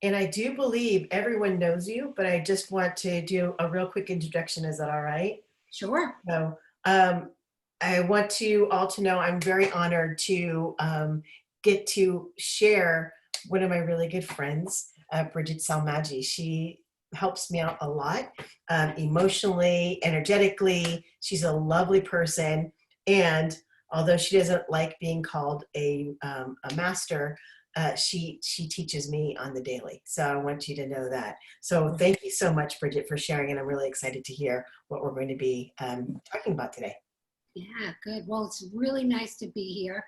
And I do believe everyone knows you, but I just want to do a real quick introduction. Is that all right? Sure. So, I want you all to know I'm very honored to get to share one of my really good friends, Bridget Salmaggi. She helps me out a lot, emotionally, energetically. She's a lovely person. And although she doesn't like being called a master, she teaches me on the daily. So I want you to know that. So thank you so much, Bridget, for sharing. And I'm really excited to hear what we're going to be talking about today. Yeah, good. Well, it's really nice to be here.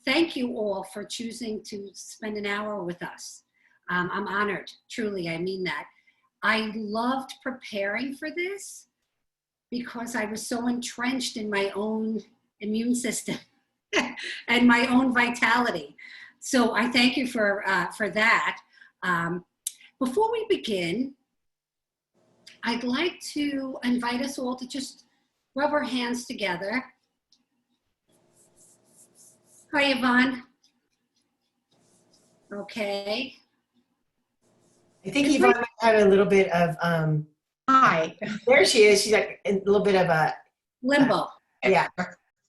Thank you all for choosing to spend an hour with us. I'm honored, truly, I mean that. I loved preparing for this because I was so entrenched in my own immune system and my own vitality. So I thank you for that. Before we begin, I'd like to invite us all to just rub our hands together. Hi, Yvonne. Okay. I think Yvonne might have a little bit of Hi. there she is. She's like a little bit of a limbo. Yeah.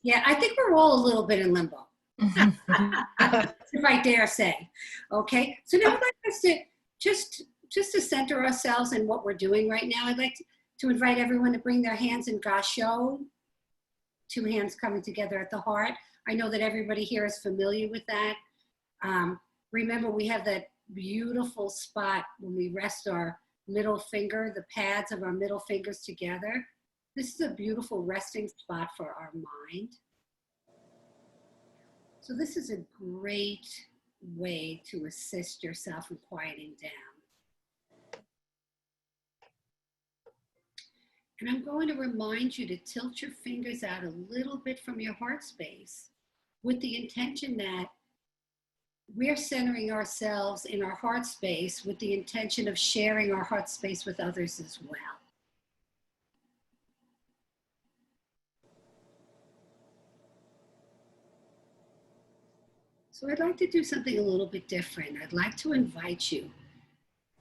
Yeah, I think we're all a little bit in limbo. If I dare say. Okay. So now I'd like us to just to center ourselves in what we're doing right now. I'd like to invite everyone to bring their hands in Gasho. Two hands coming together at the heart. I know that everybody here is familiar with that. Remember, we have that beautiful spot when we rest our middle finger, the pads of our middle fingers together. This is a beautiful resting spot for our mind. So this is a great way to assist yourself in quieting down. And I'm going to remind you to tilt your fingers out a little bit from your heart space with the intention that we're centering ourselves in our heart space with the intention of sharing our heart space with others as well. So I'd like to do something a little bit different. I'd like to invite you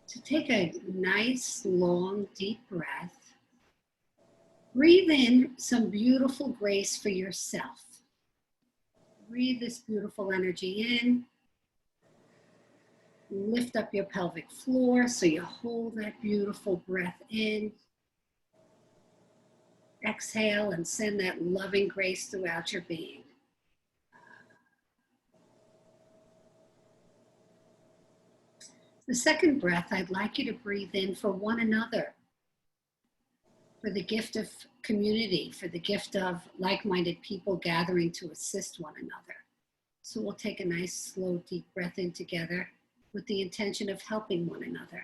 to take a nice, long, deep breath. Breathe in some beautiful grace for yourself. Breathe this beautiful energy in. Lift up your pelvic floor so you hold that beautiful breath in. Exhale and send that loving grace throughout your being. The second breath, I'd like you to breathe in for one another, for the gift of community, for the gift of like-minded people gathering to assist one another. So we'll take a nice, slow, deep breath in together with the intention of helping one another.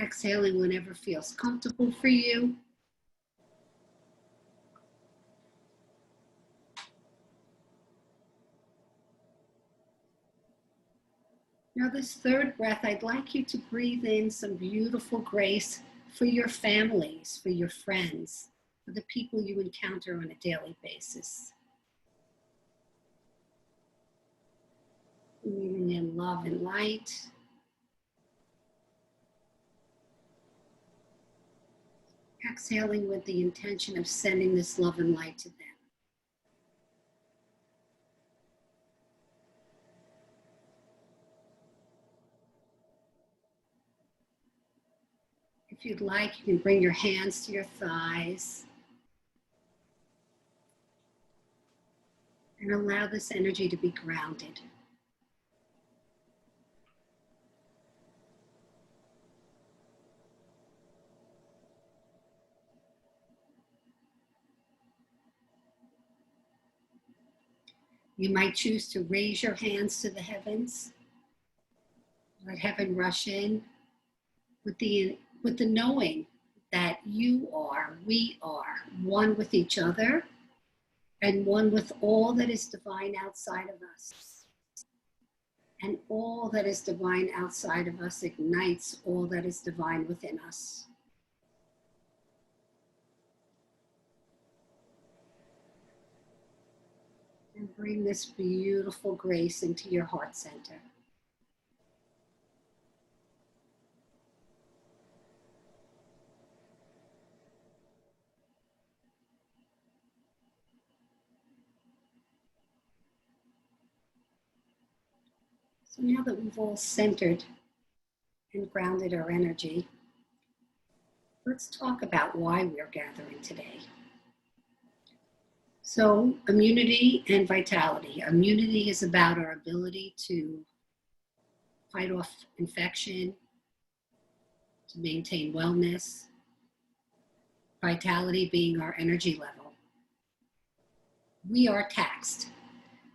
Exhaling whenever feels comfortable for you. Now this third breath, I'd like you to breathe in some beautiful grace for your families, for your friends, for the people you encounter on a daily basis. Breathing in love and light. Exhaling with the intention of sending this love and light to them. If you'd like, you can bring your hands to your thighs and allow this energy to be grounded. You might choose to raise your hands to the heavens. Let heaven rush in with the knowing that you are, we are, one with each other and one with all that is divine outside of us. And all that is divine outside of us ignites all that is divine within us. And bring this beautiful grace into your heart center. So now that we've all centered and grounded our energy, let's talk about why we're gathering today. So, immunity and vitality. Immunity is about our ability to fight off infection, to maintain wellness. Vitality being our energy level. We are taxed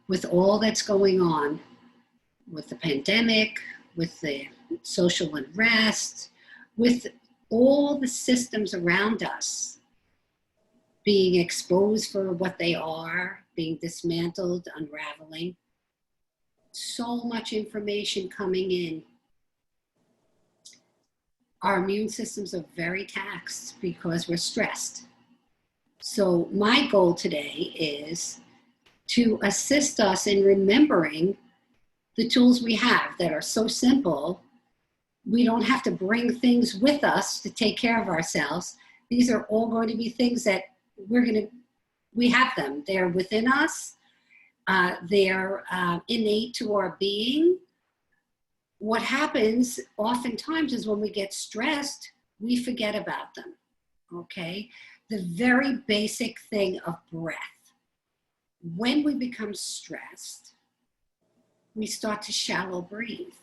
with all that's going on, with the pandemic, with the social unrest, with all the systems around us being exposed for what they are, being dismantled, unraveling. So much information coming in. Our immune systems are very taxed because we're stressed. So my goal today is to assist us in remembering the tools we have that are so simple. We don't have to bring things with us to take care of ourselves. These are all going to be things that we have them. They're within us. They're innate to our being. What happens oftentimes is when we get stressed, we forget about them, okay? The very basic thing of breath. When we become stressed, we start to shallow breathe.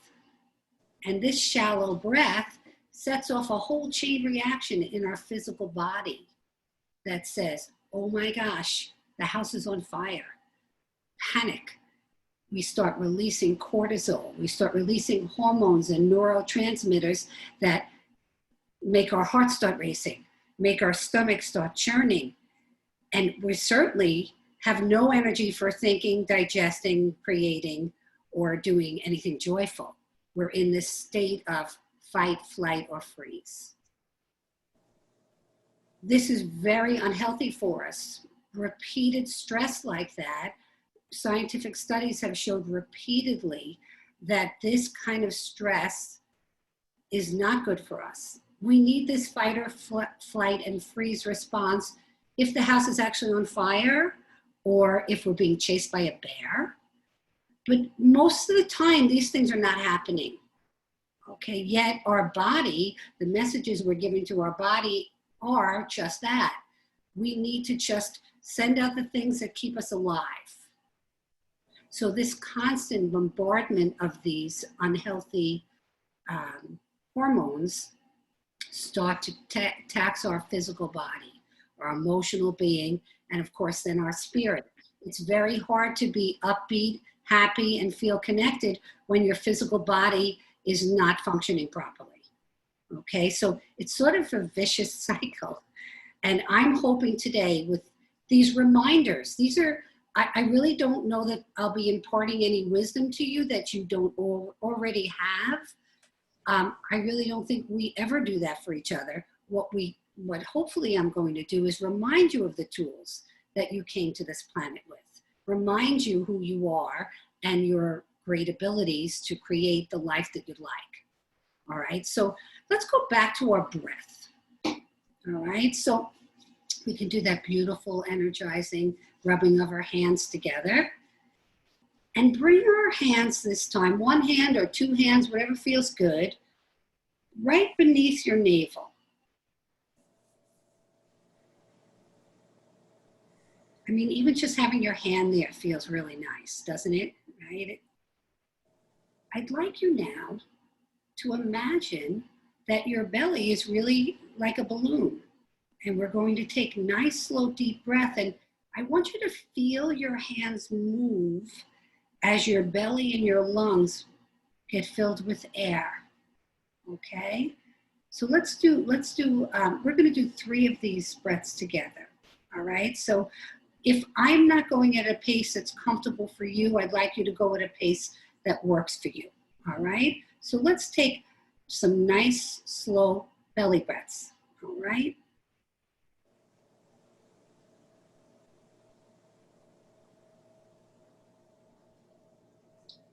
And this shallow breath sets off a whole chain reaction in our physical body that says, oh my gosh, the house is on fire. Panic. We start releasing cortisol. We start releasing hormones and neurotransmitters that make our heart start racing, make our stomach start churning. And we certainly have no energy for thinking, digesting, creating, or doing anything joyful. We're in this state of fight, flight, or freeze. This is very unhealthy for us. Repeated stress like that, scientific studies have showed repeatedly that this kind of stress is not good for us. We need this fight or flight and freeze response if the house is actually on fire or if we're being chased by a bear. But most of the time, these things are not happening. Okay, yet our body, the messages we're giving to our body are just that. We need to just send out the things that keep us alive. So this constant bombardment of these unhealthy hormones start to tax our physical body, our emotional being, and of course then our spirit. It's very hard to be upbeat, happy, and feel connected when your physical body is not functioning properly. Okay, so it's sort of a vicious cycle. And I'm hoping today with these reminders, I really don't know that I'll be imparting any wisdom to you that you don't already have. I really don't think we ever do that for each other. What hopefully I'm going to do is remind you of the tools that you came to this planet with. Remind you who you are and your great abilities to create the life that you'd like. All right, so let's go back to our breath. All right, so we can do that beautiful, energizing rubbing of our hands together. And bring our hands this time, one hand or two hands, whatever feels good, right beneath your navel. I mean, even just having your hand there feels really nice, doesn't it? Right? I'd like you now to imagine that your belly is really like a balloon. And we're going to take a nice, slow, deep breath. And I want you to feel your hands move as your belly and your lungs get filled with air. Okay? So we're going to do 3 of these breaths together. All right? So if I'm not going at a pace that's comfortable for you, I'd like you to go at a pace that works for you. All right? So let's take some nice, slow belly breaths. All right?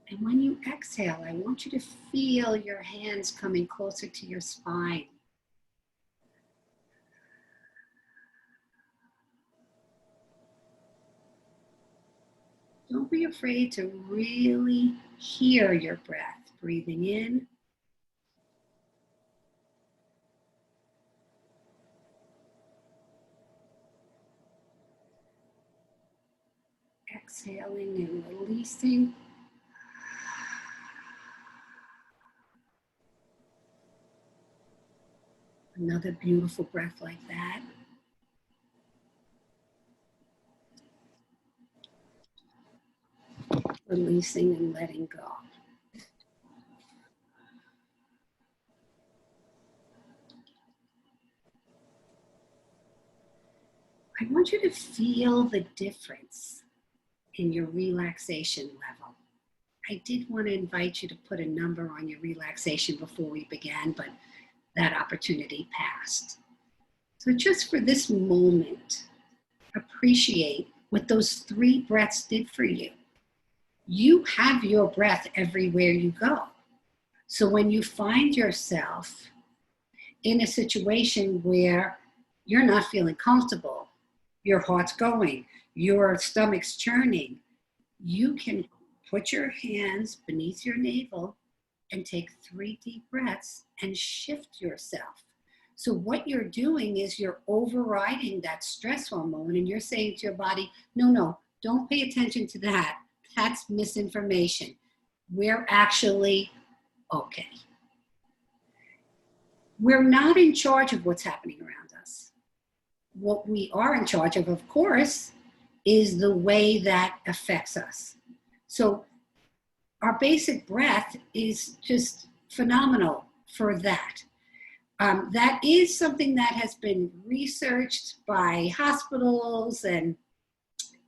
And when you exhale, I want you to feel your hands coming closer to your spine. Don't be afraid to really hear your breath. Breathing in. Exhaling and releasing. Another beautiful breath like that. Releasing and letting go. I want you to feel the difference in your relaxation level. I did want to invite you to put a number on your relaxation before we began, but that opportunity passed. So just for this moment, appreciate what those 3 breaths did for you. You have your breath everywhere you go. So when you find yourself in a situation where you're not feeling comfortable, your heart's going, your stomach's churning, you can put your hands beneath your navel and take 3 deep breaths and shift yourself. So what you're doing is you're overriding that stress hormone and you're saying to your body, no, don't pay attention to that. That's misinformation. We're actually okay. We're not in charge of what's happening around us. What we are in charge of course, is the way that affects us. So our basic breath is just phenomenal for that. That is something that has been researched by hospitals, and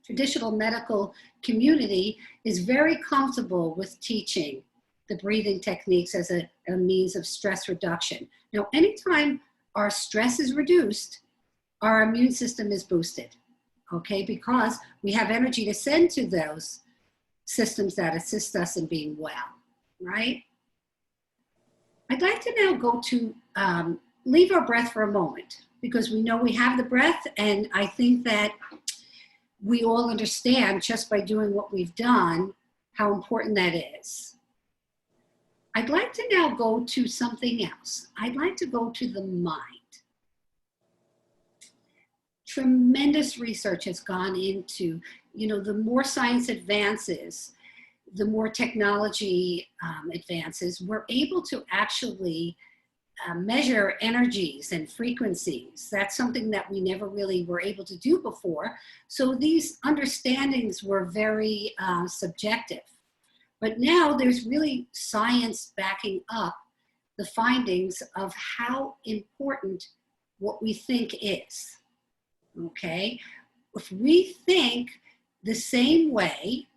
traditional medical community is very comfortable with teaching the breathing techniques as a means of stress reduction. Now, anytime our stress is reduced, our immune system is boosted, okay? Because we have energy to send to those systems that assist us in being well, right? I'd like to now go to leave our breath for a moment, because we know we have the breath, and I think that we all understand just by doing what we've done how important that is. I'd like to now go to something else. I'd like to go to the mind. Tremendous research has gone into, the more science advances, the more technology advances, we're able to actually measure energies and frequencies. That's something that we never really were able to do before. So these understandings were very subjective. But now there's really science backing up the findings of how important what we think is. Okay? If we think the same way,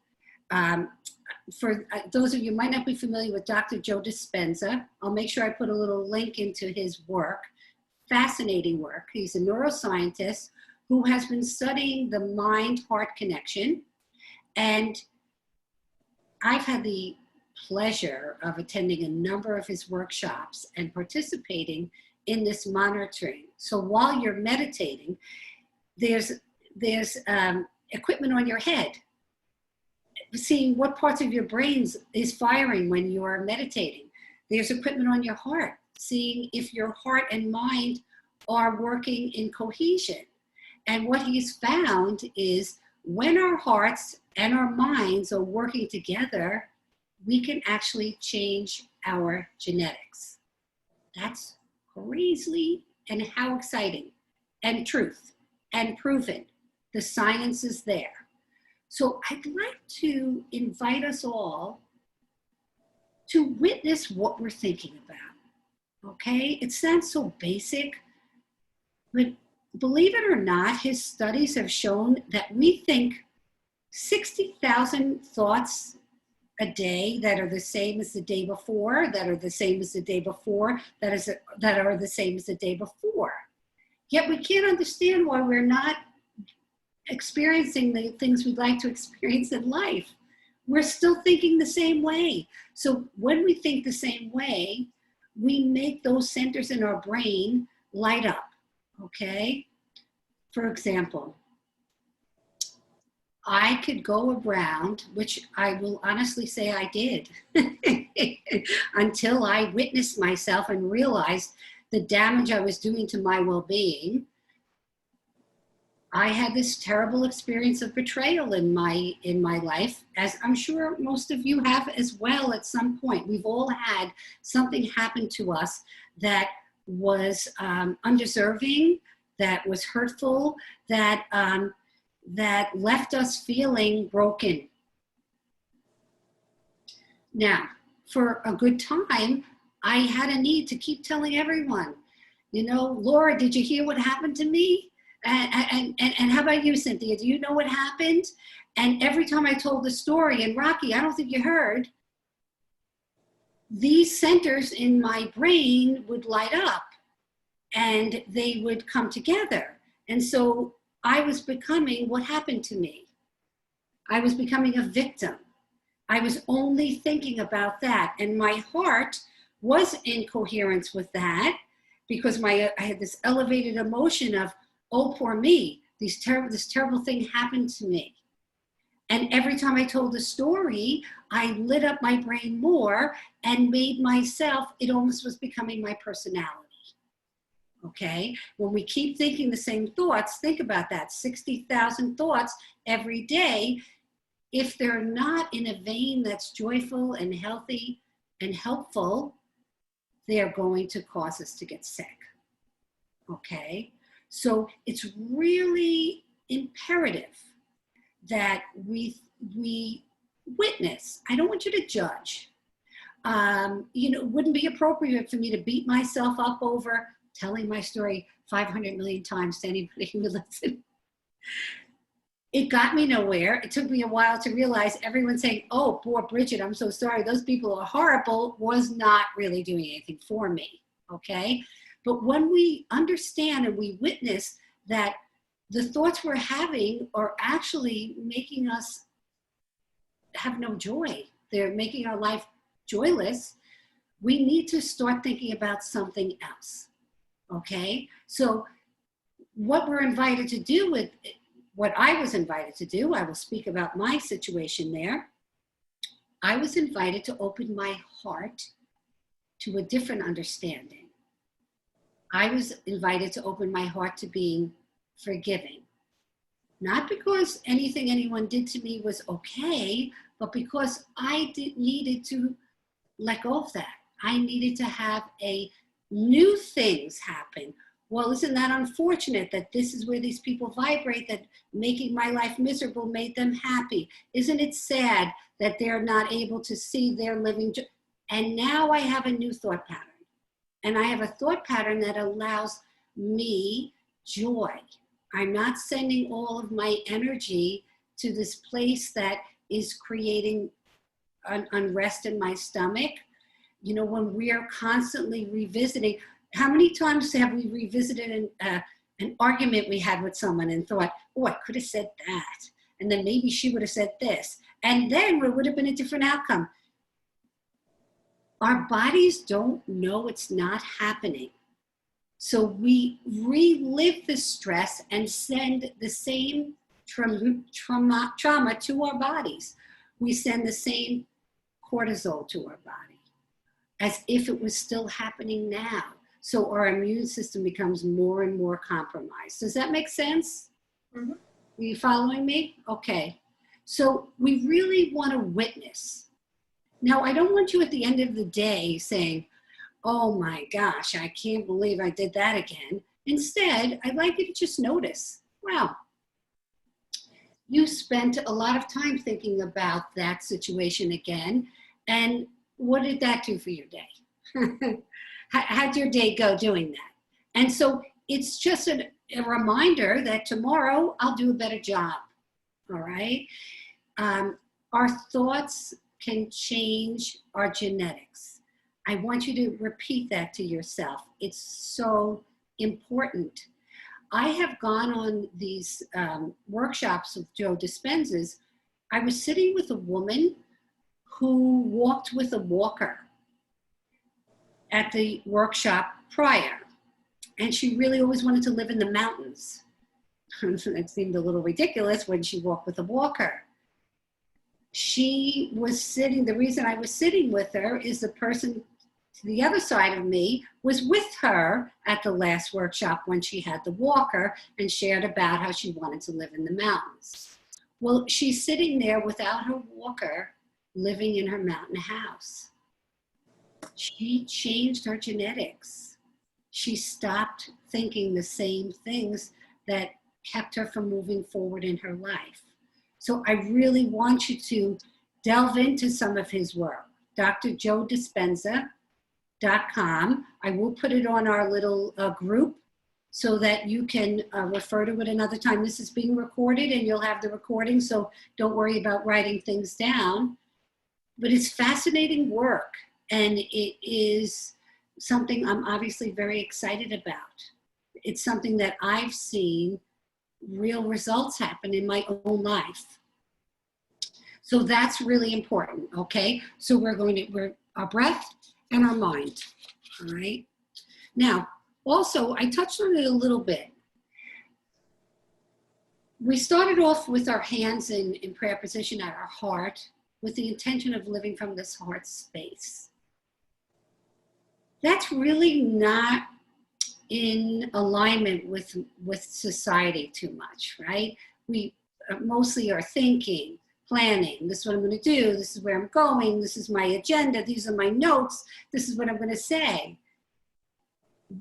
for those of you who might not be familiar with Dr. Joe Dispenza, I'll make sure I put a little link into his work. Fascinating work. He's a neuroscientist who has been studying the mind-heart connection. And I've had the pleasure of attending a number of his workshops and participating in this monitoring. So while you're meditating, there's equipment on your head, seeing what parts of your brains is firing when you are meditating. There's equipment on your heart, seeing if your heart and mind are working in cohesion. And what he's found is when our hearts and our minds are working together, we can actually change our genetics. That's crazy, and how exciting, and truth, and proven. The science is there. So I'd like to invite us all to witness what we're thinking about, okay? It sounds so basic, but believe it or not, his studies have shown that we think 60,000 thoughts a day that are the same as the day before, that are the same as the day before, that are the same as the day before. Yet we can't understand why we're not experiencing the things we'd like to experience in life. we're still thinking the same way. So when we think the same way, we make those centers in our brain light up, okay? For example, I could go around, which I will honestly say I did, until I witnessed myself and realized the damage I was doing to my well-being. I had this terrible experience of betrayal in my life, as I'm sure most of you have as well at some point. We've all had something happen to us that was undeserving, that was hurtful, that left us feeling broken. Now, for a good time, I had a need to keep telling everyone, you know, Laura, did you hear what happened to me? And how about you, Cynthia? Do you know what happened? And every time I told the story, and Rocky, I don't think you heard, these centers in my brain would light up and they would come together. And so I was becoming what happened to me. I was becoming a victim. I was only thinking about that. And my heart was in coherence with that because I had this elevated emotion of, oh, poor me, this terrible thing happened to me. And every time I told the story, I lit up my brain more and made myself, it almost was becoming my personality. Okay? When we keep thinking the same thoughts, think about that, 60,000 thoughts every day. If they're not in a vein that's joyful and healthy and helpful, they're going to cause us to get sick. Okay? So it's really imperative that we witness. I don't want you to judge. You know, it wouldn't be appropriate for me to beat myself up over telling my story 500 million times to anybody who would listen. It got me nowhere. It took me a while to realize everyone saying, oh, poor Bridget, I'm so sorry, those people are horrible, was not really doing anything for me, okay? But when we understand and we witness that the thoughts we're having are actually making us have no joy, they're making our life joyless, we need to start thinking about something else, okay? So what we're invited to do with, what I was invited to do, I will speak about my situation there. I was invited to open my heart to a different understanding. I was invited to open my heart to being forgiving. Not because anything anyone did to me was okay, but because I needed to let go of that. I needed to have new things happen. Well, isn't that unfortunate that this is where these people vibrate, that making my life miserable made them happy? Isn't it sad that they're not able to see their living? And now I have a new thought pattern. And I have a thought pattern that allows me joy. I'm not sending all of my energy to this place that is creating unrest in my stomach. You know, when we are constantly revisiting, how many times have we revisited an argument we had with someone and thought, oh, I could have said that. And then maybe she would have said this. And then it would have been a different outcome. Our bodies don't know it's not happening. So we relive the stress and send the same trauma to our bodies. We send the same cortisol to our body as if it was still happening now. So our immune system becomes more and more compromised. Does that make sense? Mm-hmm. Are you following me? Okay. So we really want to witness. Now, I don't want you at the end of the day saying, oh my gosh, I can't believe I did that again. Instead, I'd like you to just notice, wow, you spent a lot of time thinking about that situation again. And what did that do for your day? How'd your day go doing that? And so it's just a reminder that tomorrow I'll do a better job, all right? Our thoughts can change our genetics. I want you to repeat that to yourself. It's so important. I have gone on these workshops with Joe Dispenza's I was sitting with a woman who walked with a walker at the workshop prior. And she really always wanted to live in the mountains. It seemed a little ridiculous when she walked with a walker. She was sitting, the reason I was sitting with her is the person to the other side of me was with her at the last workshop when she had the walker and shared about how she wanted to live in the mountains. Well, she's sitting there without her walker, living in her mountain house. She changed her genetics. She stopped thinking the same things that kept her from moving forward in her life. So I really want you to delve into some of his work. drjoedispenza.com. I will put it on our little group so that you can refer to it another time. This is being recorded and you'll have the recording, so don't worry about writing things down. But it's fascinating work, and it is something I'm obviously very excited about. It's something that I've seen real results happen in my own life. So that's really important, okay? So we're our breath and our mind, all right? Now, also, I touched on it a little bit. We started off with our hands in prayer position at our heart with the intention of living from this heart space. That's really not in alignment with society too much, right? We mostly are thinking, planning, this is what I'm going to do, this is where I'm going, this is my agenda, these are my notes, this is what I'm going to say.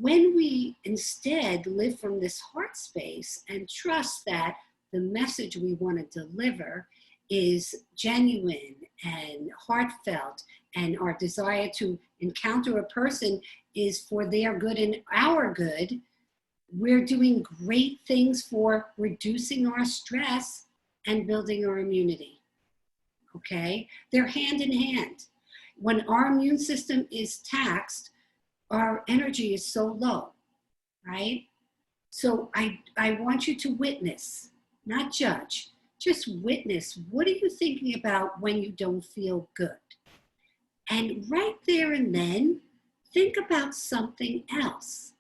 When we instead live from this heart space and trust that the message we want to deliver is genuine and heartfelt, and our desire to encounter a person is for their good and our good, we're doing great things for reducing our stress and building our immunity, okay? They're hand in hand. When our immune system is taxed, our energy is so low, right? So I want you to witness, not judge, just witness. What are you thinking about when you don't feel good? And right there and then, think about something else,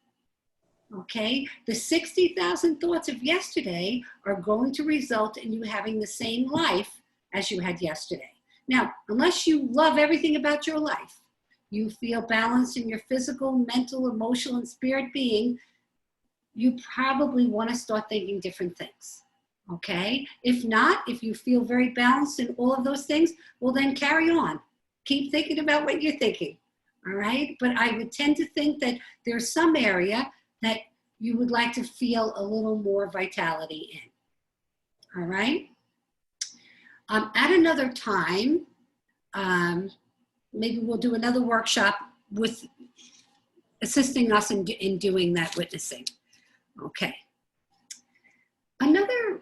okay? The 60,000 thoughts of yesterday are going to result in you having the same life as you had yesterday. Now, unless you love everything about your life, you feel balanced in your physical, mental, emotional, and spirit being, you probably want to start thinking different things, okay? If not, if you feel very balanced in all of those things, well then carry on. Keep thinking about what you're thinking, all right? But I would tend to think that there's some area that you would like to feel a little more vitality in, all right? At another time, maybe we'll do another workshop with assisting us in doing that witnessing. Okay. Another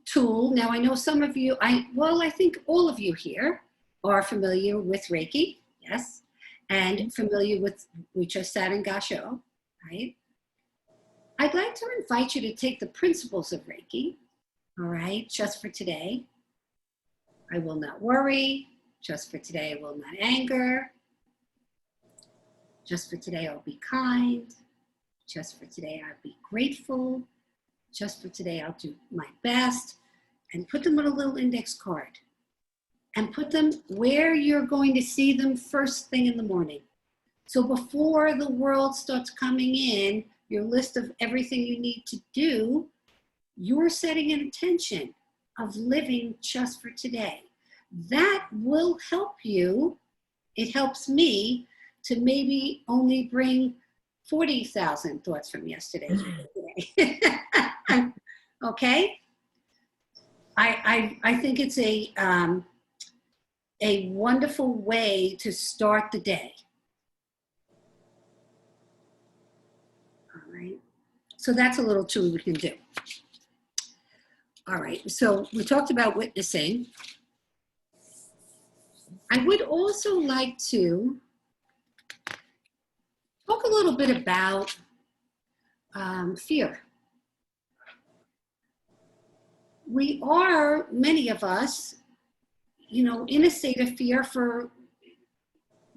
tool, now I know some of you, I think all of you here are familiar with Reiki, yes, and familiar with Wicca and Gasho, right? I'd like to invite you to take the principles of Reiki, all right, just for today. I will not worry. Just for today, I will not anger. Just for today, I'll be kind. Just for today, I'll be grateful. Just for today, I'll do my best. And put them on a little index card. And put them where you're going to see them first thing in the morning. So before the world starts coming in, your list of everything you need to do, you're setting an intention of living just for today. That will help you. It helps me to maybe only bring 40,000 thoughts from yesterday. Okay? I think it's a wonderful way to start the day. All right. So that's a little tool we can do. All right. So we talked about witnessing. I would also like to talk a little bit about fear. We are, many of us, in a state of fear for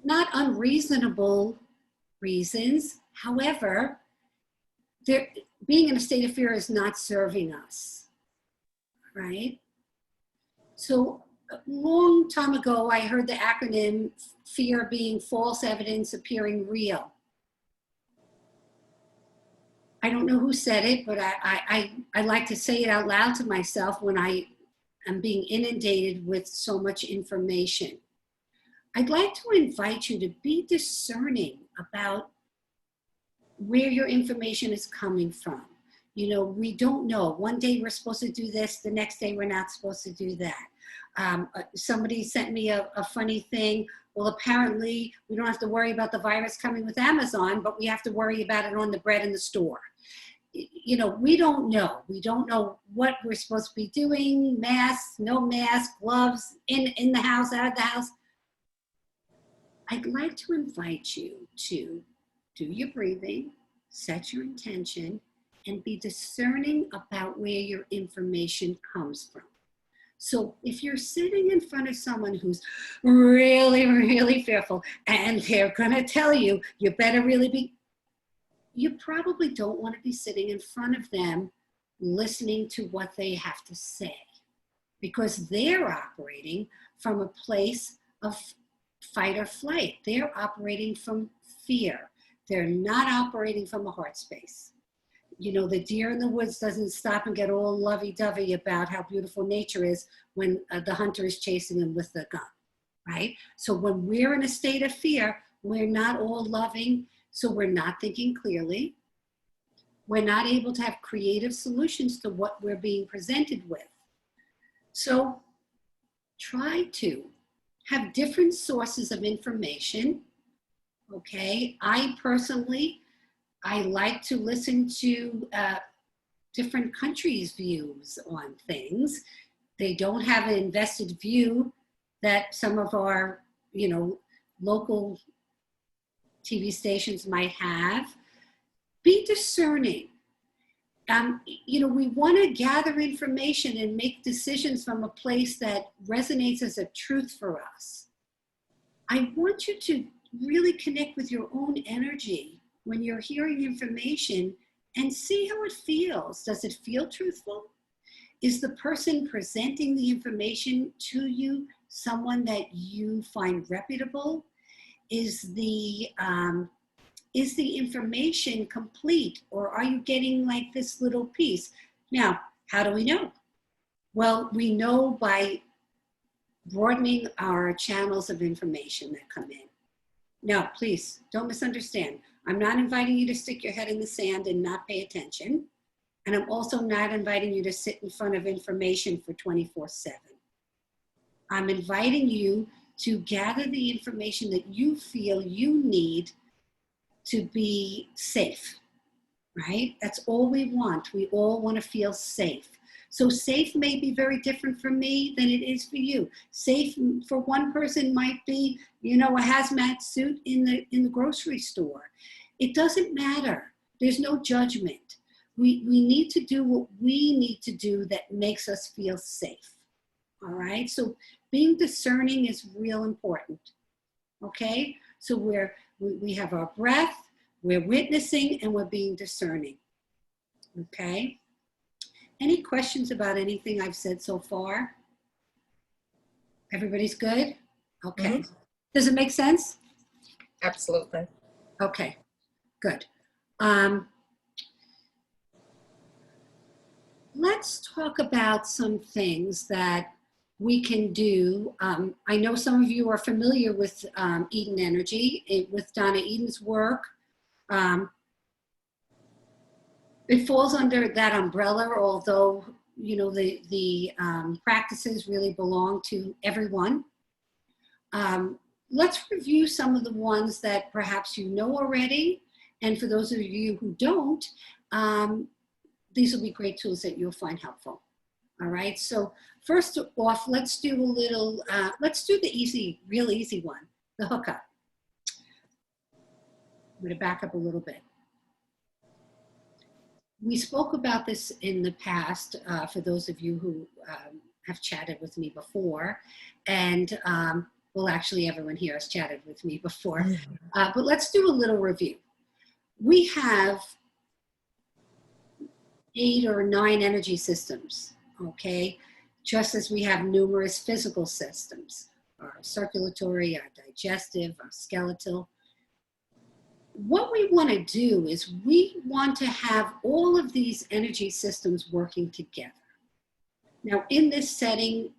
not unreasonable reasons. However, being in a state of fear is not serving us, right? So a long time ago, I heard the acronym FEAR being false evidence appearing real. I don't know who said it, but I like to say it out loud to myself when I am being inundated with so much information. I'd like to invite you to be discerning about where your information is coming from. We don't know. One day we're supposed to do this, the next day we're not supposed to do that. Somebody sent me a funny thing. Well, apparently we don't have to worry about the virus coming with Amazon, but we have to worry about it on the bread in the store. We don't know. We don't know what we're supposed to be doing, masks, no masks, gloves, in the house, out of the house. I'd like to invite you to do your breathing, set your intention, and be discerning about where your information comes from. So if you're sitting in front of someone who's really, really fearful, and they're gonna tell you, you better really be, you probably don't want to be sitting in front of them listening to what they have to say, because they're operating from a place of fight or flight. They're operating from fear. They're not operating from a heart space. The deer in the woods doesn't stop and get all lovey-dovey about how beautiful nature is when the hunter is chasing him with the gun, right? So when we're in a state of fear, we're not all loving, so we're not thinking clearly. We're not able to have creative solutions to what we're being presented with. So try to have different sources of information, okay? I personally like to listen to different countries' views on things. They don't have an invested view that some of our, local TV stations might have. Be discerning. We want to gather information and make decisions from a place that resonates as a truth for us. I want you to really connect with your own energy when you're hearing information and see how it feels. Does it feel truthful? Is the person presenting the information to you someone that you find reputable? Is the information complete, or are you getting like this little piece? Now, how do we know? Well, we know by broadening our channels of information that come in. Now, please don't misunderstand. I'm not inviting you to stick your head in the sand and not pay attention. And I'm also not inviting you to sit in front of information for 24/7. I'm inviting you to gather the information that you feel you need to be safe, right? That's all we want. We all want to feel safe. So safe may be very different for me than it is for you. Safe for one person might be, a hazmat suit in the grocery store. It doesn't matter. There's no judgment. We need to do what we need to do that makes us feel safe. All right? So being discerning is real important. Okay? So we have our breath, we're witnessing, and we're being discerning. Okay? Any questions about anything I've said so far? Everybody's good? Okay. Mm-hmm. Does it make sense? Absolutely. Okay, good. Let's talk about some things that we can do. I know some of you are familiar with Eden Energy, with Donna Eden's work. It falls under that umbrella, although the practices really belong to everyone. Let's review some of the ones that perhaps you know already, and for those of you who don't, these will be great tools that you'll find helpful. All right, so first off, let's do the real easy one, the hookup. I'm going to back up a little bit. We spoke about this in the past, for those of you who have chatted with me before. And well, actually, everyone here has chatted with me before. But let's do a little review. We have 8 or 9 energy systems, okay? Just as we have numerous physical systems, our circulatory, our digestive, our skeletal. What we want to do is we want to have all of these energy systems working together. Now, in this setting,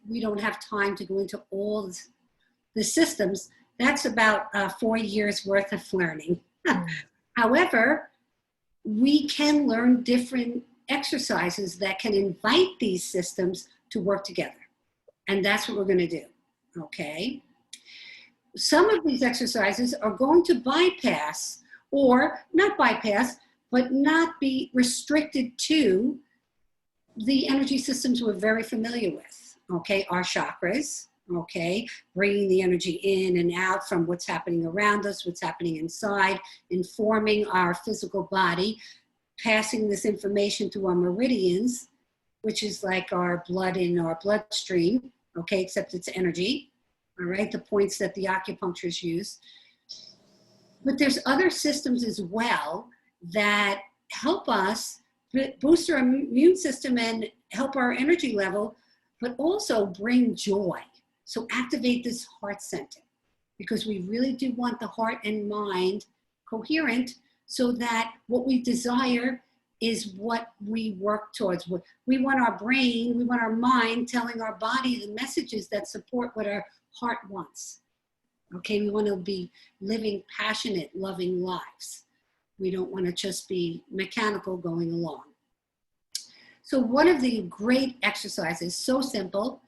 we don't have time to go into all the systems. That's about 4 years worth of learning. However, we can learn different exercises that can invite these systems to work together. And that's what we're going to do, okay? Some of these exercises are going to bypass, or not bypass, but not be restricted to the energy systems we're very familiar with, okay? Our chakras, okay? Bringing the energy in and out from what's happening around us, what's happening inside, informing our physical body, passing this information to our meridians, which is like our blood in our bloodstream, okay, except it's energy, all right, the points that the acupuncturists use. But there's other systems as well that help us boost our immune system and help our energy level, but also bring joy. So activate this heart center, because we really do want the heart and mind coherent, so that what we desire is what we work towards. We want our brain, we want our mind telling our body the messages that support what our heart wants. Okay, we want to be living passionate, loving lives. We don't want to just be mechanical going along. So one of the great exercises, so simple,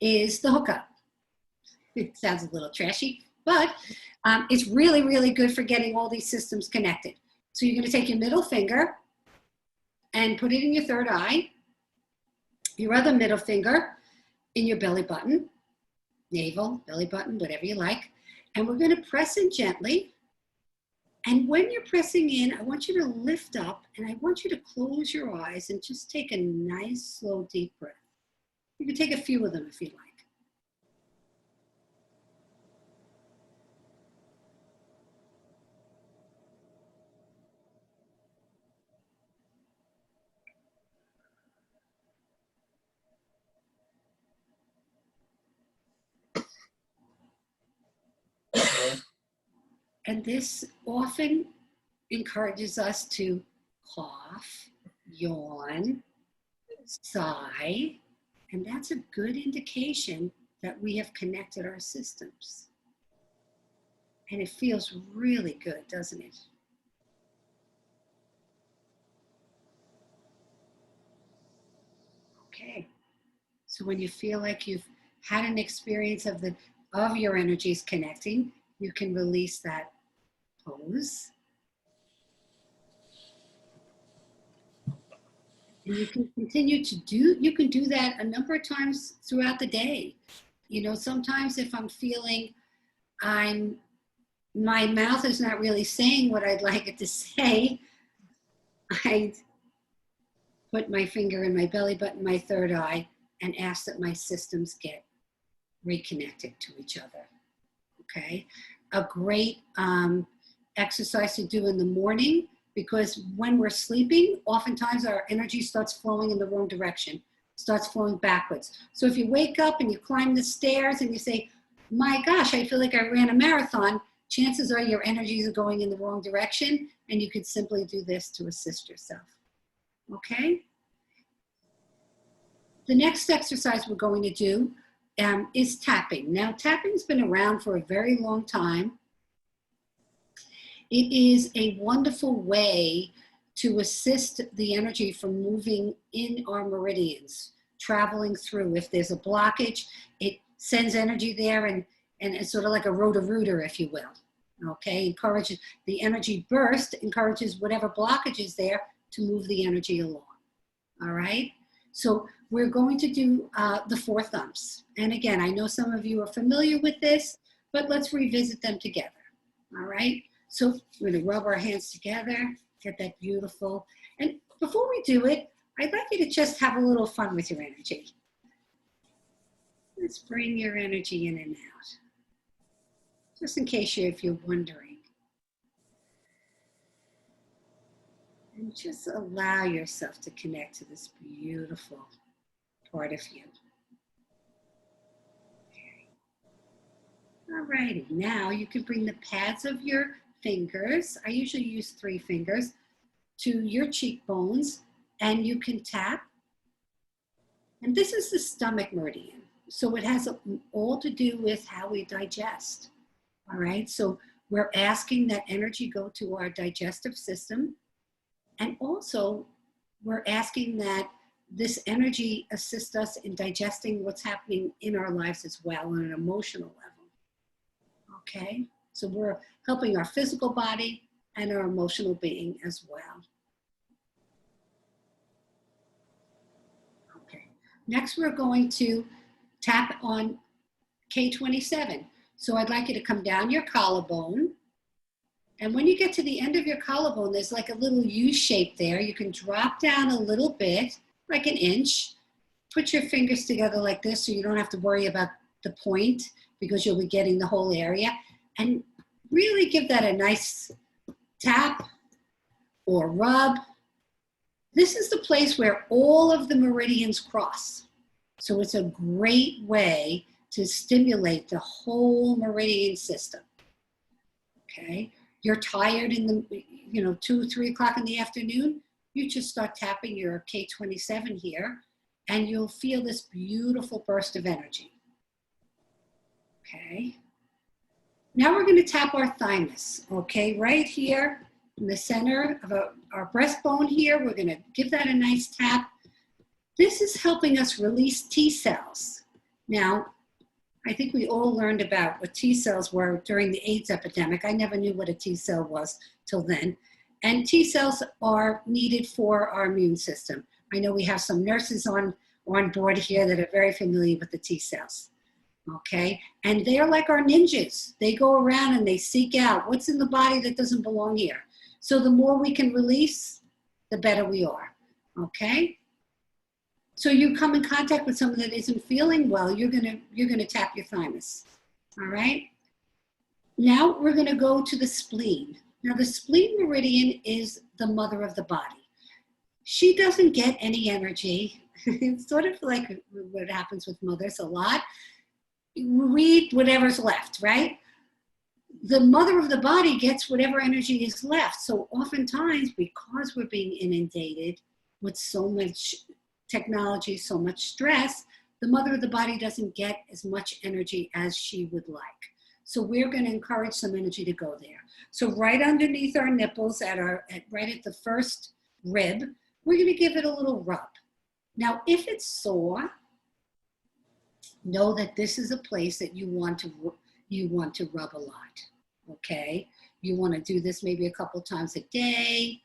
is the hookup. It sounds a little trashy, but it's really, really good for getting all these systems connected. So you're going to take your middle finger and put it in your third eye, your other middle finger in your belly button, navel, belly button, whatever you like. And we're going to press in gently. And when you're pressing in, I want you to lift up and I want you to close your eyes and just take a nice, slow, deep breath. You can take a few of them if you like. And this often encourages us to cough, yawn, sigh, and that's a good indication that we have connected our systems. And it feels really good, doesn't it? Okay. So when you feel like you've had an experience of your energies connecting, you can release that pose. And you can continue to you can do that a number of times throughout the day. You know, sometimes if I'm feeling my mouth is not really saying what I'd like it to say, I put my finger in my belly button, my third eye, and ask that my systems get reconnected to each other. Okay, a great exercise to do in the morning, because when we're sleeping, oftentimes our energy starts flowing in the wrong direction, starts flowing backwards. So if you wake up and you climb the stairs and you say, my gosh, I feel like I ran a marathon, chances are your energies are going in the wrong direction, and you could simply do this to assist yourself. Okay? The next exercise we're going to do is tapping. Now, tapping's been around for a very long time. It is a wonderful way to assist the energy from moving in our meridians, traveling through. If there's a blockage, it sends energy there, and it's sort of like a rotor-rooter, if you will. Okay, encourages the energy burst, encourages whatever blockage is there to move the energy along. All right, so we're going to do the 4 thumbs. And again, I know some of you are familiar with this, but let's revisit them together. All right, so we're going to rub our hands together, get that beautiful. And before we do it, I'd like you to just have a little fun with your energy. Just bring your energy in and out. Just in case if you're wondering. And just allow yourself to connect to this beautiful part of you. All righty, now you can bring the pads of your fingers, I usually use 3 fingers, to your cheekbones, and you can tap. And this is the stomach meridian. So it has all to do with how we digest. All right, so we're asking that energy go to our digestive system. And also we're asking that this energy assist us in digesting what's happening in our lives as well on an emotional level. Okay, so we're helping our physical body and our emotional being as well. Okay, next we're going to tap on K27. So I'd like you to come down your collarbone. And when you get to the end of your collarbone, there's like a little U shape there. You can drop down a little bit, like an inch. Put your fingers together like this so you don't have to worry about the point, because you'll be getting the whole area. And really give that a nice tap or rub. This is the place where all of the meridians cross. So it's a great way to stimulate the whole meridian system. Okay, you're tired in the 2 or 3 o'clock in the afternoon, you just start tapping your K27 here, and you'll feel this beautiful burst of energy. Okay, now we're going to tap our thymus. Okay, right here in the center of our breastbone here, we're going to give that a nice tap. This is helping us release T cells. Now, I think we all learned about what T cells were during the AIDS epidemic. I never knew what a T cell was till then. And T cells are needed for our immune system. I know we have some nurses on board here that are very familiar with the T cells. Okay, and they're like our ninjas. They go around and they seek out what's in the body that doesn't belong here. So the more we can release, the better we are. Okay, so you come in contact with someone that isn't feeling well, you're gonna tap your thymus. All right, now we're gonna go to the spleen. Now the spleen meridian is the mother of the body. She doesn't get any energy. It's sort of like what happens with mothers a lot. We eat whatever's left, right? The mother of the body gets whatever energy is left. So oftentimes, because we're being inundated with so much technology, so much stress, the mother of the body doesn't get as much energy as she would like. So we're going to encourage some energy to go there. So right underneath our nipples, right at the first rib, we're going to give it a little rub. Now, if it's sore, know that this is a place that you want to rub a lot. Okay, you want to do this maybe a couple times a day.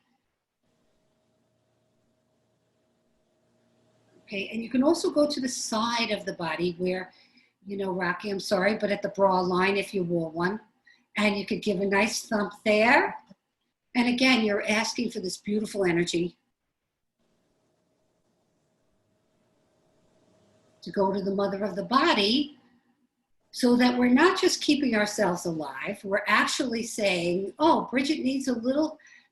Okay, and you can also go to the side of the body where, Rocky, I'm sorry, but at the bra line if you wore one, and you could give a nice thump there. And again, you're asking for this beautiful energy to go to the mother of the body, so that we're not just keeping ourselves alive, we're actually saying, oh, Bridget needs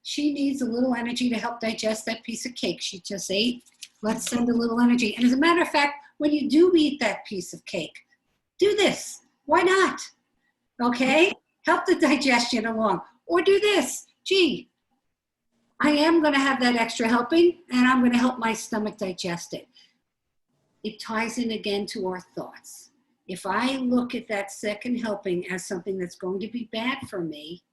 she needs a little energy to help digest that piece of cake she just ate. Let's send a little energy. And as a matter of fact, when you do eat that piece of cake, do this. Why not? Okay? Help the digestion along. Or do this. Gee, I am going to have that extra helping, and I'm going to help my stomach digest it. It ties in again to our thoughts. If I look at that second helping as something that's going to be bad for me,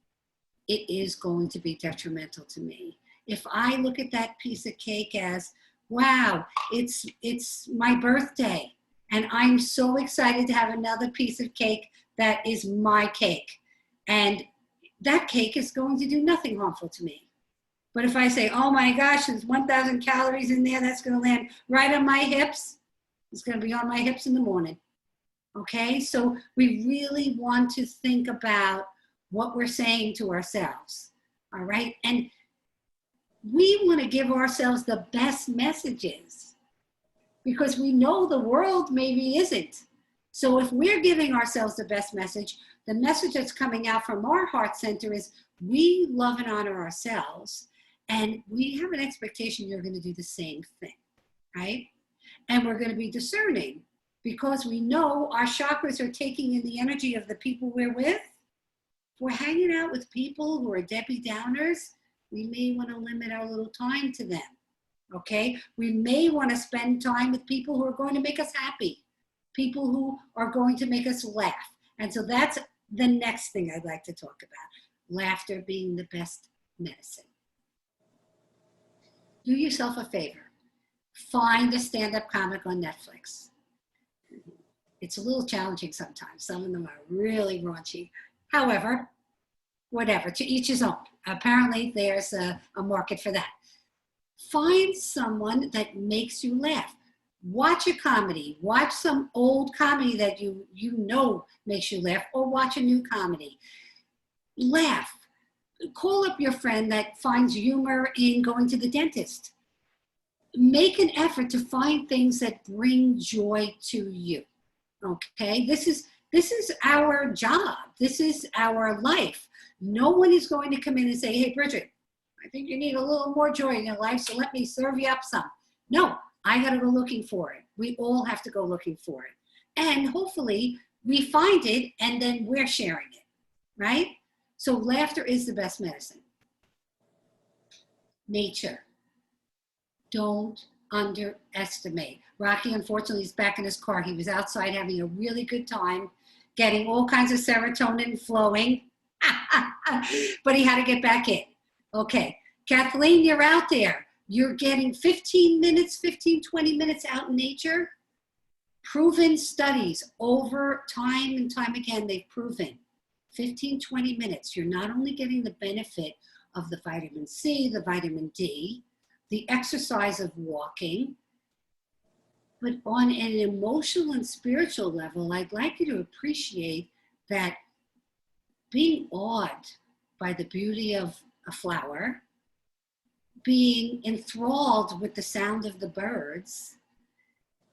it is going to be detrimental to me. If I look at that piece of cake as, wow, it's my birthday, and I'm so excited to have another piece of cake that is my cake, and that cake is going to do nothing harmful to me. But if I say, oh my gosh, there's 1,000 calories in there, that's going to land right on my hips, it's going to be on my hips in the morning. Okay, so we really want to think about what we're saying to ourselves. All right, and we want to give ourselves the best messages, because we know the world maybe isn't. So if we're giving ourselves the best message, the message that's coming out from our heart center is we love and honor ourselves, and we have an expectation you're going to do the same thing, right? And we're going to be discerning because we know our chakras are taking in the energy of the people we're with. If we're hanging out with people who are Debbie Downers, we may want to limit our little time to them, okay? We may want to spend time with people who are going to make us happy, people who are going to make us laugh. And so that's the next thing I'd like to talk about, laughter being the best medicine. Do yourself a favor. Find a stand-up comic on Netflix. It's a little challenging sometimes. Some of them are really raunchy. However, whatever, to each his own. Apparently there's a market for that. Find someone that makes you laugh. Watch a comedy. Watch some old comedy that you know makes you laugh, or watch a new comedy. Laugh. Call up your friend that finds humor in going to the dentist. Make an effort to find things that bring joy to you, okay? This is our job. This is our life. No one is going to come in and say, hey, Bridget, I think you need a little more joy in your life, so let me serve you up some. No, I got to go looking for it. We all have to go looking for it. And hopefully we find it and then we're sharing it, right? So laughter is the best medicine. Nature. Don't underestimate. Rocky, unfortunately, is back in his car. He was outside having a really good time, getting all kinds of serotonin flowing, but he had to get back in. Okay, Kathleen, you're out there. You're getting 15 minutes, 15, 20 minutes out in nature. Proven studies over time and time again, they've proven 15, 20 minutes. You're not only getting the benefit of the vitamin C, the vitamin D, the exercise of walking, but on an emotional and spiritual level, I'd like you to appreciate that being awed by the beauty of a flower, being enthralled with the sound of the birds,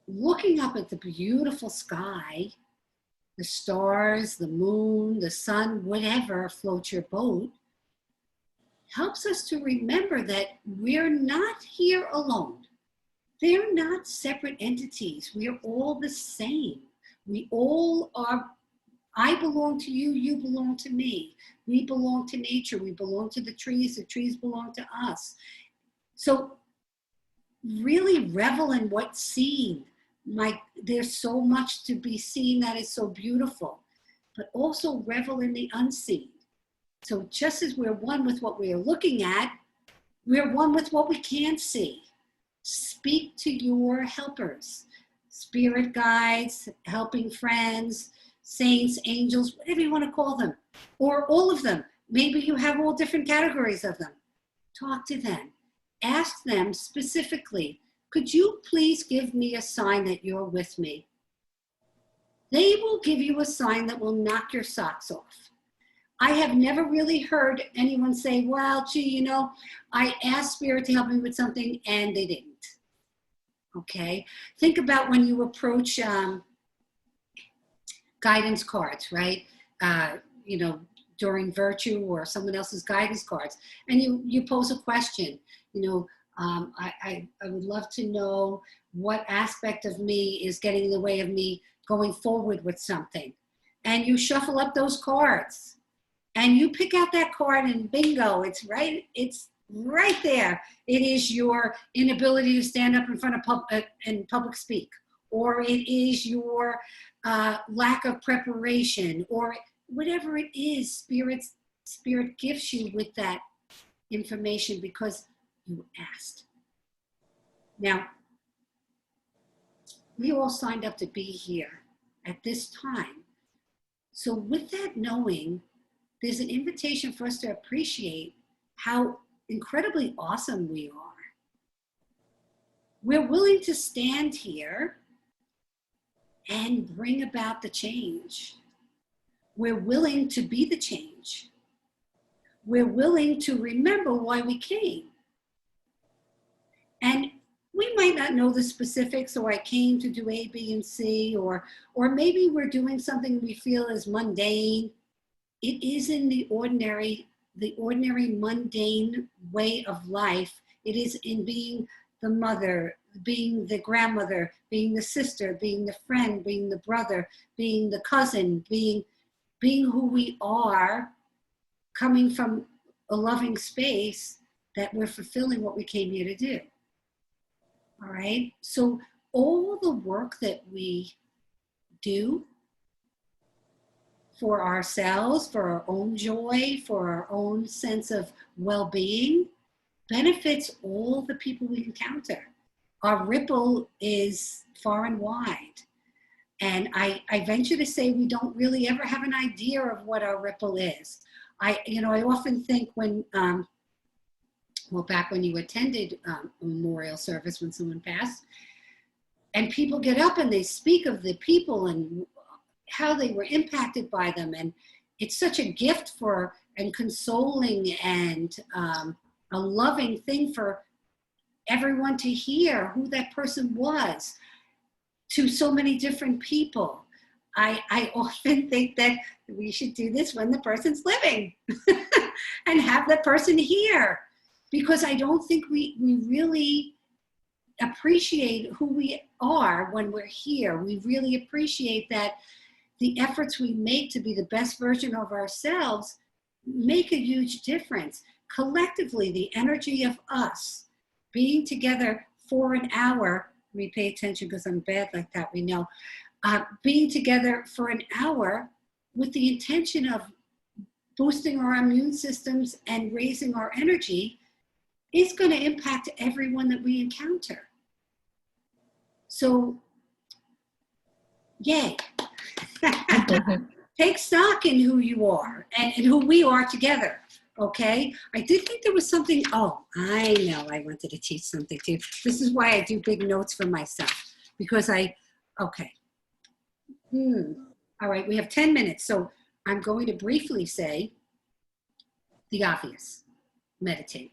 looking up at the beautiful sky, the stars, the moon, the sun, whatever floats your boat, helps us to remember that we're not here alone. They're not separate entities. We are all the same. We all are, I belong to you, you belong to me. We belong to nature, we belong to the trees belong to us. So really revel in what's seen. There's so much to be seen that is so beautiful, but also revel in the unseen. So just as we're one with what we are looking at, we're one with what we can't see. Speak to your helpers, spirit guides, helping friends, saints, angels, whatever you want to call them, or all of them. Maybe you have all different categories of them. Talk to them. Ask them specifically, could you please give me a sign that you're with me? They will give you a sign that will knock your socks off. I have never really heard anyone say, well, gee, you know, I asked Spirit to help me with something and they didn't. Okay? Think about when you approach guidance cards, right? You know, during Virtue or someone else's guidance cards, and you pose a question, you know, I would love to know what aspect of me is getting in the way of me going forward with something. And you shuffle up those cards. And you pick out that card and bingo, it's right there. It is your inability to stand up in front of public speak, or it is your lack of preparation, or whatever it is, Spirit gives you with that information because you asked. Now, we all signed up to be here at this time. So with that knowing, there's an invitation for us to appreciate how incredibly awesome we are. We're willing to stand here and bring about the change. We're willing to be the change. We're willing to remember why we came. And we might not know the specifics, or I came to do A, B, and C, or maybe we're doing something we feel is mundane. It is in the ordinary mundane way of life. It is in being the mother, being the grandmother, being the sister, being the friend, being the brother, being the cousin, being who we are, coming from a loving space, that we're fulfilling what we came here to do. All right? So all the work that we do for ourselves, for our own joy, for our own sense of well-being, benefits all the people we encounter. Our ripple is far and wide. And I venture to say we don't really ever have an idea of what our ripple is. I often think when, back when you attended a memorial service when someone passed, and people get up and they speak of the people and how they were impacted by them. And it's such a gift and consoling and a loving thing for everyone to hear who that person was to so many different people. I often think that we should do this when the person's living and have the person here, because I don't think we really appreciate who we are when we're here. We really appreciate that the efforts we make to be the best version of ourselves make a huge difference. Collectively, the energy of us being together for an hour, let me pay attention because I'm bad like that, we know, being together for an hour with the intention of boosting our immune systems and raising our energy is going to impact everyone that we encounter. So, yay. Take stock in who you are and who we are together, okay? I did think there was something, oh, I know I wanted to teach something too. This is why I do big notes for myself, because okay. All right, we have 10 minutes, so I'm going to briefly say the obvious, meditate,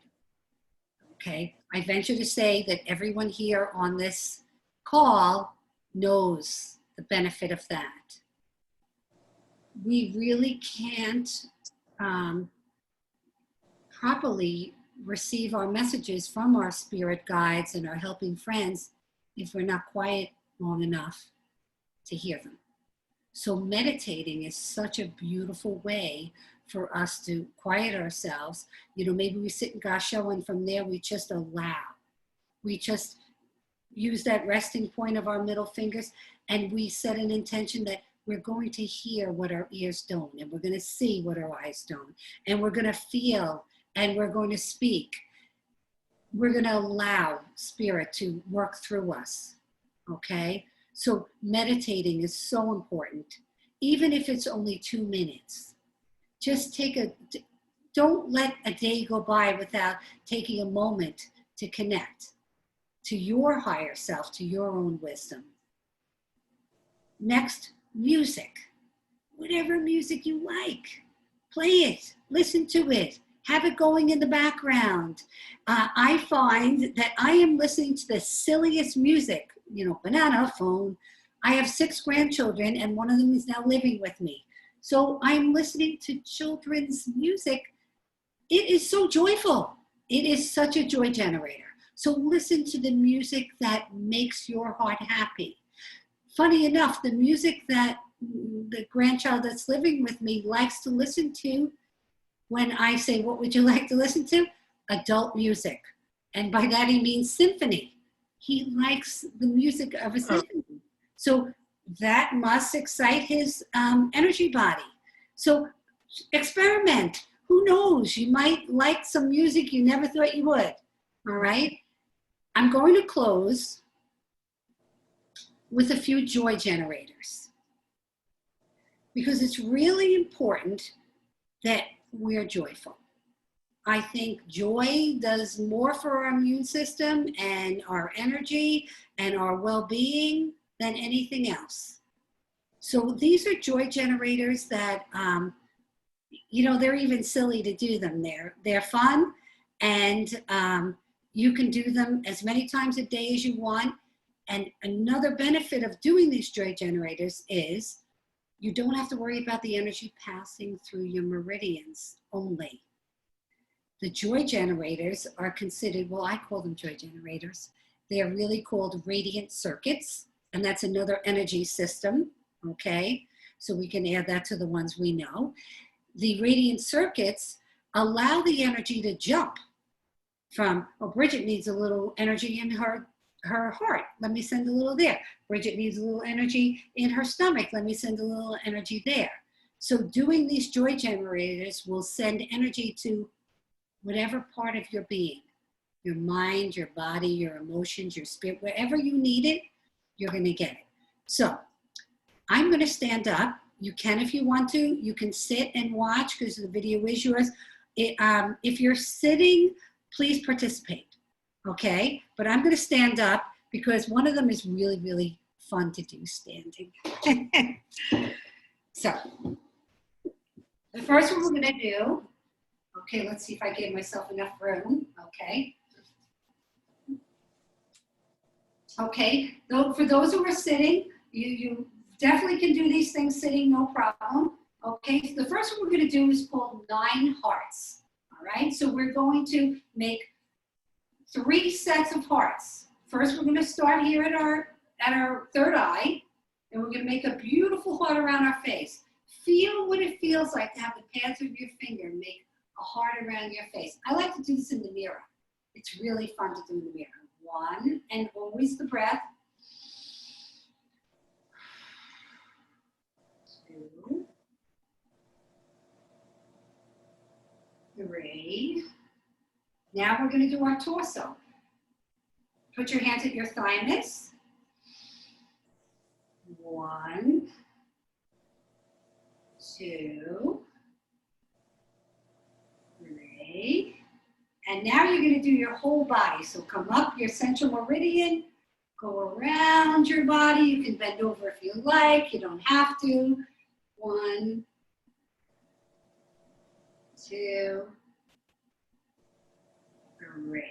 okay? I venture to say that everyone here on this call knows the benefit of that. We really can't properly receive our messages from our spirit guides and our helping friends if we're not quiet long enough to hear them. So meditating is such a beautiful way for us to quiet ourselves. Maybe we sit in Gasho, and from there we just allow. We just use that resting point of our middle fingers, and we set an intention that we're going to hear what our ears don't, and we're going to see what our eyes don't, and we're going to feel, and we're going to speak. We're going to allow spirit to work through us, okay? So meditating is so important, even if it's only 2 minutes. Just don't let a day go by without taking a moment to connect to your higher self, to your own wisdom. Next, music. Whatever music you like, play it, listen to it, have it going in the background. I find that I am listening to the silliest music, banana phone. I have 6 grandchildren, and one of them is now living with me. So I'm listening to children's music. It is so joyful. It is such a joy generator. So listen to the music that makes your heart happy. Funny enough, the music that the grandchild that's living with me likes to listen to, when I say, what would you like to listen to? Adult music. And by that he means symphony. He likes the music of a symphony. So that must excite his energy body. So experiment. Who knows? You might like some music you never thought you would. All right? I'm going to close with a few joy generators, because it's really important that we're joyful. I think joy does more for our immune system and our energy and our well-being than anything else. So these are joy generators that, they're even silly to do them. They're fun, and You can do them as many times a day as you want. And another benefit of doing these joy generators is you don't have to worry about the energy passing through your meridians only. The joy generators are considered, well, I call them joy generators. They are really called radiant circuits, and that's another energy system, okay? So we can add that to the ones we know. The radiant circuits allow the energy to jump from, oh, Bridget needs a little energy in her heart. Let me send a little there. Bridget needs a little energy in her stomach. Let me send a little energy there. So doing these joy generators will send energy to whatever part of your being, your mind, your body, your emotions, your spirit, wherever you need it, you're going to get it. So I'm going to stand up. You can, if you want to, you can sit and watch because the video is yours. If you're sitting, please participate. Okay, but I'm going to stand up because one of them is really, really fun to do standing. So the first one we're going to do, okay, let's see if I gave myself enough room. Okay. Okay, for those who are sitting, you definitely can do these things sitting, no problem. Okay, so the first one we're going to do is called 9 hearts. All right, so we're going to make 3 sets of hearts. First, we're going to start here at our third eye, and we're going to make a beautiful heart around our face. Feel what it feels like to have the pads of your finger make a heart around your face. I like to do this in the mirror. It's really fun to do in the mirror. 1, and always the breath. 2, 3. Now we're going to do our torso. Put your hands at your thymus. 1, 2, 3. And now you're going to do your whole body. So come up your central meridian, go around your body. You can bend over if you like. You don't have to. 1, 2, 3.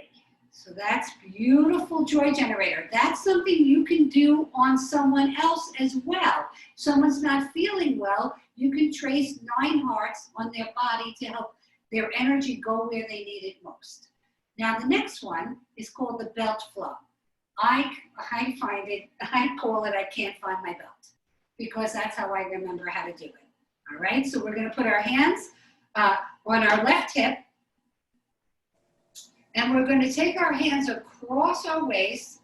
So that's beautiful joy generator. That's something you can do on someone else as well. Someone's not feeling well, you can trace 9 hearts on their body to help their energy go where they need it most. Now the next one is called the belt flow. I call it I can't find my belt because that's how I remember how to do it. All right, so we're going to put our hands on our left hip. And we're going to take our hands across our waist.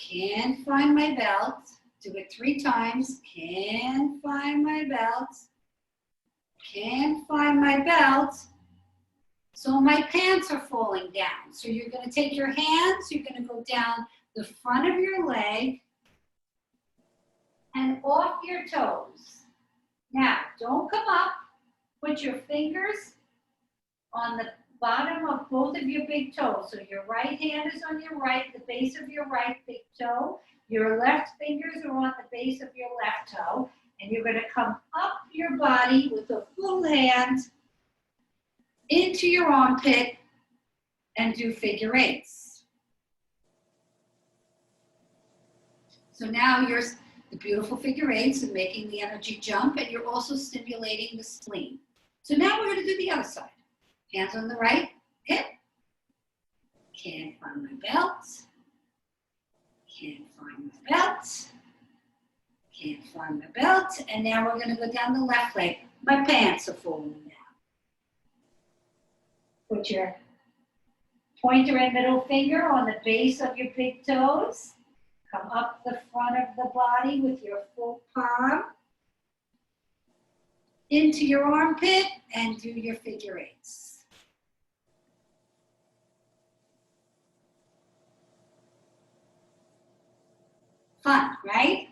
Can't find my belt. Do it 3 times. Can't find my belt. Can't find my belt. So my pants are falling down. So you're going to take your hands. You're going to go down the front of your leg and off your toes. Now, don't come up. Put your fingers on the bottom of both of your big toes. So your right hand is on your right, the base of your right big toe. Your left fingers are on the base of your left toe. And you're going to come up your body with a full hand into your armpit and do figure 8s. So now you're the beautiful figure 8s and making the energy jump, and you're also stimulating the spleen. So now we're going to do the other side. Hands on the right hip. Can't find my belt. Can't find my belt. Can't find my belt. And now we're going to go down the left leg. My pants are falling down. Put your pointer and middle finger on the base of your big toes. Come up the front of the body with your full palm into your armpit and do your figure 8s. Fun, right?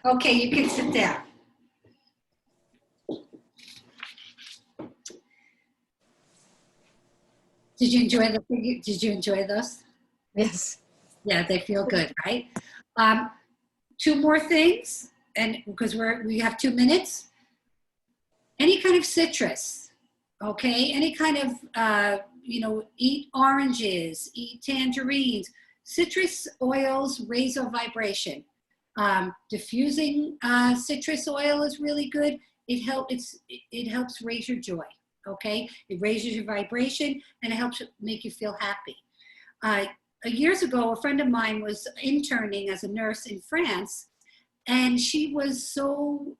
Okay, you can sit down. Did you enjoy those? Yes. Yeah, they feel good, right? 2 more things, and because we have 2 minutes. Any kind of citrus, okay? Any kind of eat oranges, eat tangerines. Citrus oils raise our vibration. Diffusing citrus oil is really good. It helps raise your joy. Okay, it raises your vibration and it helps make you feel happy. Years ago, a friend of mine was interning as a nurse in France, and she was so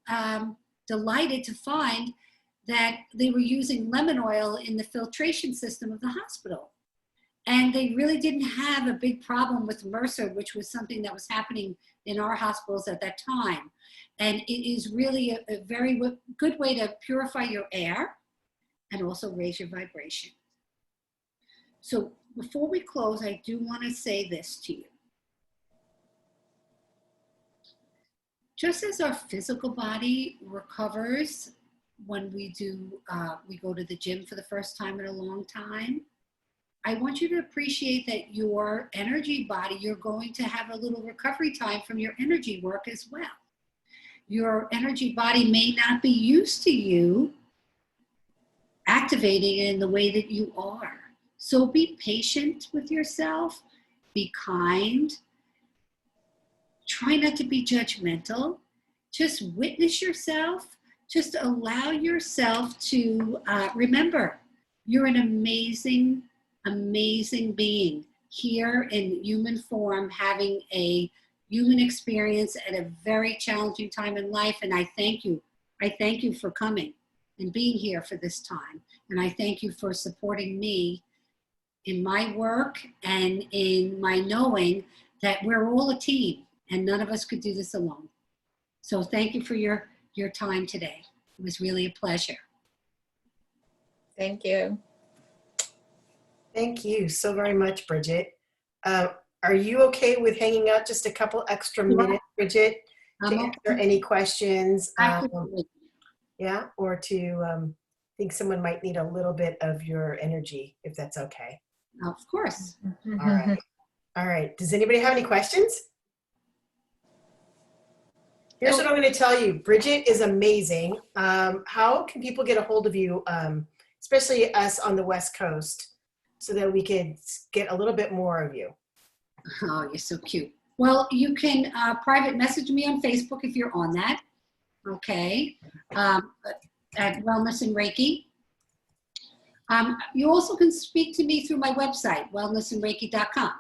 delighted to find that they were using lemon oil in the filtration system of the hospital. And they really didn't have a big problem with MRSA, which was something that was happening in our hospitals at that time. And it is really a very good way to purify your air and also raise your vibration. So before we close, I do want to say this to you. Just as our physical body recovers when we go to the gym for the first time in a long time, I want you to appreciate that your energy body, you're going to have a little recovery time from your energy work as well. Your energy body may not be used to you activating in the way that you are. So be patient with yourself, be kind, try not to be judgmental, just witness yourself, just allow yourself to remember, you're an amazing being here in human form, having a human experience at a very challenging time in life. And I thank you. I thank you for coming and being here for this time. And I thank you for supporting me in my work and in my knowing that we're all a team and none of us could do this alone. So thank you for your time today. It was really a pleasure. Thank you. Thank you so very much, Bridget. Are you okay with hanging out just a couple extra minutes, Bridget, to answer any questions? Yeah, or to think someone might need a little bit of your energy, if that's okay. Of course. All right. All right. Does anybody have any questions? Here's what I'm going to tell you. Bridget is amazing. How can people get a hold of you, especially us on the West Coast, so that we could get a little bit more of you? Oh, you're so cute. Well, you can private message me on Facebook if you're on that. Okay. At Wellness and Reiki. You also can speak to me through my website, wellnessandreiki.com.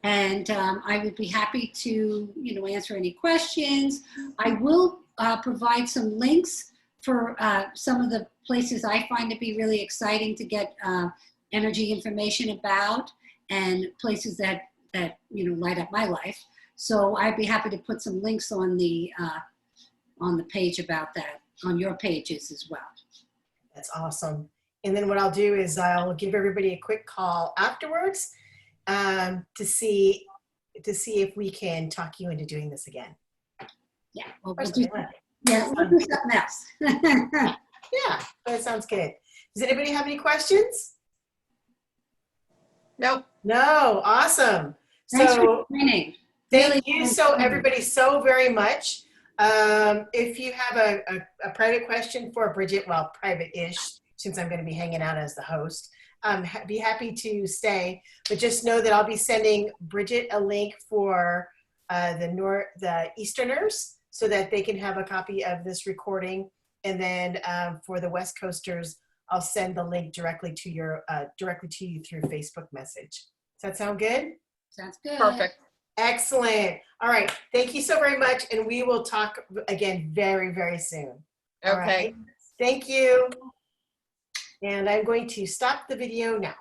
And I would be happy to, answer any questions. I will provide some links for some of the places I find to be really exciting to get energy information about, and places that light up my life. So I'd be happy to put some links on the page about that, on your pages as well. That's awesome. And then what I'll do is I'll give everybody a quick call afterwards to see if we can talk you into doing this again. Yeah, we'll do something else. Yeah, that sounds good. Does anybody have any questions? Nope. No, awesome. Thanks for joining. Thank you everybody so very much. If you have a private question for Bridget, well, private-ish, since I'm going to be hanging out as the host, be happy to stay. But just know that I'll be sending Bridget a link for the Easterners so that they can have a copy of this recording. And then for the West Coasters, I'll send the link directly to you through Facebook message. Does that sound good? Sounds good. Perfect. Excellent. All right. Thank you so very much. And we will talk again very, very soon. Okay. All right. Thank you. And I'm going to stop the video now.